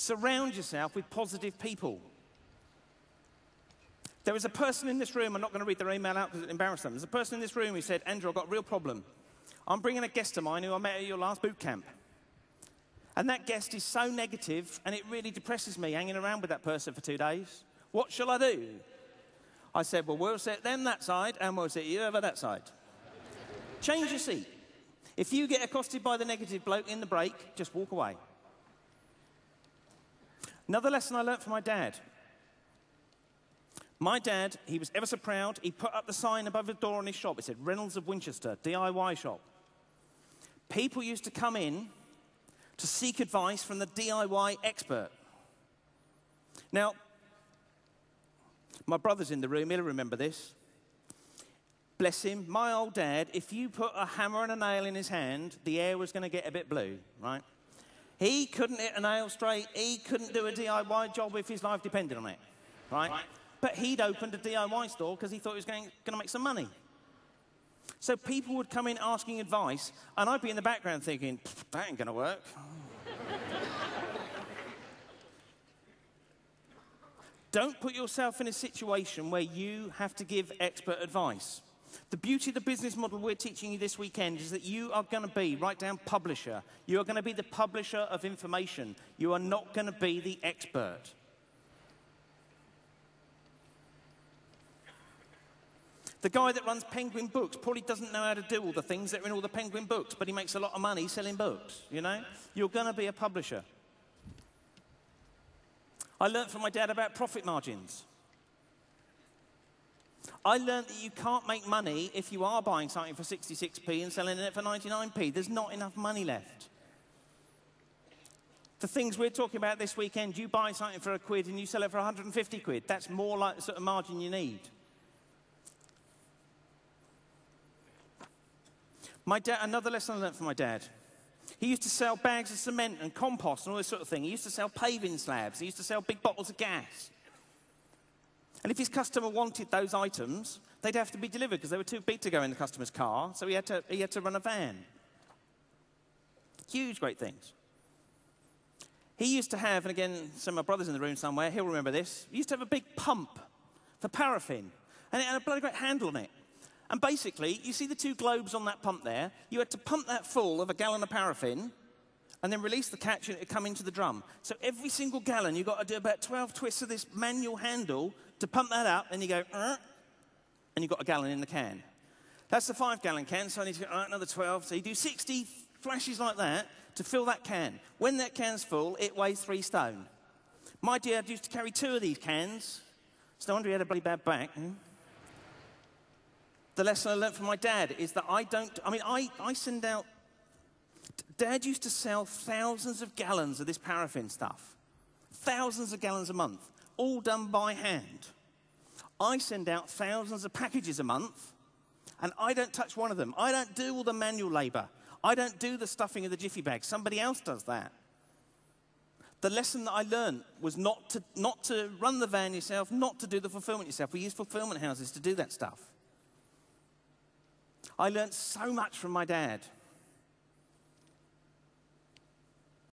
Surround yourself with positive people. There was a person in this room, I'm not going to read their email out because it embarrassed them. There's a person in this room who said, Andrew, I've got a real problem. I'm bringing a guest of mine who I met at your last boot camp. And that guest is so negative, and it really depresses me hanging around with that person for 2 days. What shall I do? I said, well, we'll sit them that side, and we'll sit you over that side. Change your seat. If you get accosted by the negative bloke in the break, just walk away. Another lesson I learnt from my dad. My dad, he was ever so proud. He put up the sign above the door on his shop. It said, Reynolds of Winchester, DIY shop. People used to come in to seek advice from the DIY expert. Now, my brother's in the room. He'll remember this. Bless him. My old dad, if you put a hammer and a nail in his hand, the air was going to get a bit blue, right? He couldn't hit a nail straight. He couldn't do a DIY job if his life depended on it, right? But he'd opened a DIY store because he thought he was going to make some money. So people would come in asking advice, and I'd be in the background thinking, that ain't going to work. Don't put yourself in a situation where you have to give expert advice. The beauty of the business model we're teaching you this weekend is that you are going to be, write down publisher. You are going to be the publisher of information. You are not going to be the expert. The guy that runs Penguin Books probably doesn't know how to do all the things that are in all the Penguin books, but he makes a lot of money selling books, you know? You're going to be a publisher. I learned from my dad about profit margins. I learned that you can't make money if you are buying something for 66p and selling it for 99p. There's not enough money left. The things we're talking about this weekend, you buy something for £1 and you sell it for 150 quid. That's more like the sort of margin you need. My dad, another lesson I learned from my dad. He used to sell bags of cement and compost and all this sort of thing. He used to sell paving slabs. He used to sell big bottles of gas. And if his customer wanted those items, they'd have to be delivered because they were too big to go in the customer's car, so he had to run a van. Huge, great things. He used to have, and again, some of my brother's in the room somewhere, he'll remember this, he used to have a big pump for paraffin, and it had a bloody great handle on it. And basically, you see the two globes on that pump there? You had to pump that full of a gallon of paraffin and then release the catch and it would come into the drum. So every single gallon, you've got to do about 12 twists of this manual handle to pump that up, and you go, and you've got a gallon in the can. That's the 5-gallon can, so I need to go, another 12. So you do 60 flashes like that to fill that can. When that can's full, it weighs 3 stone. My dad used to carry 2 of these cans. It's no wonder he had a bloody bad back. The lesson I learned from my dad is that I send out, Dad used to sell thousands of gallons of this paraffin stuff. Thousands of gallons a month, all done by hand. I send out thousands of packages a month, and I don't touch one of them. I don't do all the manual labor. I don't do the stuffing of the jiffy bag. Somebody else does that. The lesson that I learned was not to run the van yourself, not to do the fulfillment yourself. We use fulfillment houses to do that stuff. I learned so much from my dad.